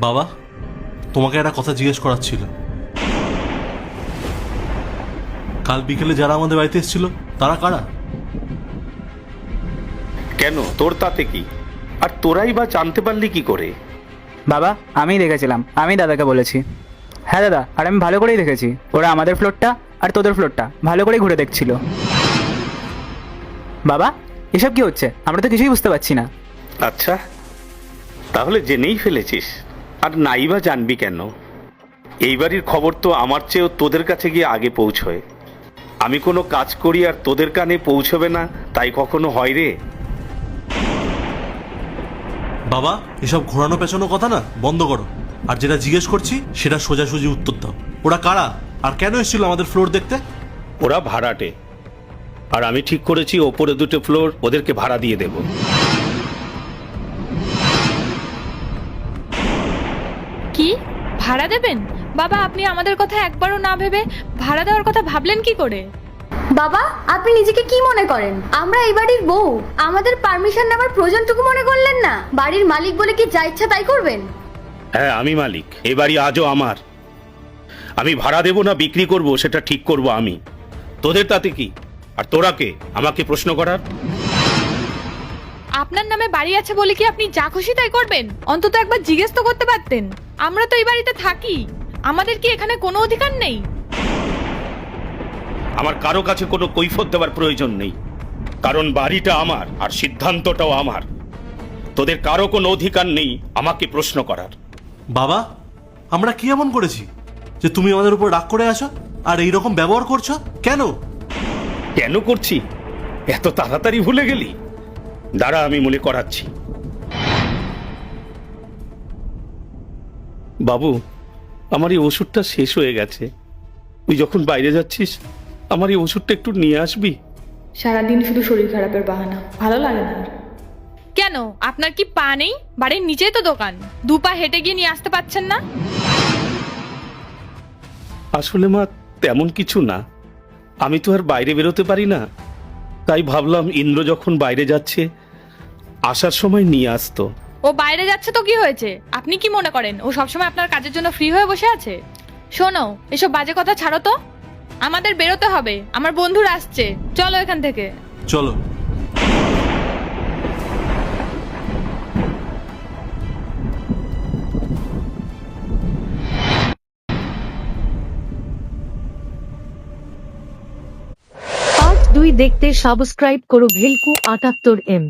বাবা, তোমাকে একটা কথা জিজ্ঞেস করার ছিল। কাল বিকেলে যারা আমাদের বাড়িতে এসেছিল তারা কারা? কেন, তোর তাতে কি? আর তোরাই বা জানতে পারলি কি করে? বাবা, আমি দেখেছিলাম, আমি দাদাকে বলেছি। হ্যাঁ দাদা, আর আমি ভালো করেই দেখেছি। ওরা আমাদের ফ্লোরটা আর তোদের ফ্লোরটা ভালো করেই ঘুরে দেখছিল। বাবা, এসব কি হচ্ছে? আমরা তো কিছুই বুঝতে পারছি না। আচ্ছা, তাহলে জেনেই ফেলেছিস, আর নাই বা জানবি কেন? এই বাড়ির খবর তো আমার চেয়েও তোদের কাছে গিয়ে আগে পৌঁছয়। আমি কোনো কাজ করি আর তোদের কানে পৌঁছবে না, তাই কখনো হয় রে? বাবা, এসব ঘোরানো পেছানো কথা না বন্ধ করো, আর যেটা জিজ্ঞেস করছি সেটা সোজাসুজি উত্তর দাও। ওরা কারা আর কেন এসেছিল আমাদের ফ্লোর দেখতে? ওরা ভাড়াটে, আর আমি ঠিক করেছি ওপরে দুটো ফ্লোর ওদেরকে ভাড়া দিয়ে দেব। কি ভাড়া দেবেন? বাবা, আপনি আমাদের কথা একবারও না ভেবে ভাড়া দেওয়ার কথা ভাবলেন কি করে? বাবা, আপনি নিজেকে কি মনে করেন? আমরা এই বাড়ির বউ, আমাদের পারমিশন নেওয়ার প্রয়োজনটুকু মনে করলেন না? বাড়ির মালিক বলে কি যা ইচ্ছা তাই করবেন? হ্যাঁ, আমি মালিক, এ বাড়ি আজও আমার। আমি ভাড়া দেব না বিক্রি করব সেটা ঠিক করব আমি। তোদের তাতে কি? আর তোরা কে আমাকে প্রশ্ন করার? আপনার নামে বাড়ি আছে বলে কি আপনি যা খুশি তাই করবেন? অন্তত একবার জিজ্ঞেস তো করতে পারতেন। আমরা তো এই বাড়িতে থাকি, আমাদের কি এখানে কোনো অধিকার নেই? আমার কারো কাছে কোনো কৈফিয়ত দেওয়ার প্রয়োজন নেই, কারণ বাড়িটা আমার আর সিদ্ধান্তটাও আমার। তোদের কারো কোনো অধিকার নেই আমাকে প্রশ্ন করার। বাবা, আমরা কি এমন করেছি যে তুমি আমাদের উপর রাগ করে আসো আর এইরকম ব্যবহার করছো? কেন? কেন করছি এত তাড়াতাড়ি ভুলে গেলি? দাঁড়া, আমি মনে করাচ্ছি। বাবু, আমার এই ওষুধটা শেষ হয়ে গেছে। তুই যখন বাইরে যাচ্ছিস আমার এই ওষুধটা একটু নিয়ে আসবি? সারাদিন শুধু শরীর খারাপের বাহানা, ভালো লাগে না। কেন, আপনার কি পা নেই? বাড়ির নিচেই তো দোকান, দু পা হেঁটে গিয়ে নিয়ে আসতে পারছেন না? আসলে মা, তেমন কিছু না। আমি তো আর বাইরে বেরোতে পারি না, তাই ভাবলাম ইন্দ্র যখন বাইরে যাচ্ছে আসার সময় নিয়ে আসতো। ও বাইরে যাচ্ছে তো কি হয়েছে? আপনি কি মনে করেন ও সবসময় আপনার কাজের জন্য ফ্রি হয়ে বসে আছে? শোনো, এসব বাজে কথা ছাড়ো তো। আমাদের বেরোতে হবে, আমার বন্ধুরা আসছে। চলো এখান থেকে। চলো। পার্ট 2 দেখতে সাবস্ক্রাইব করো ভেলকু 78M।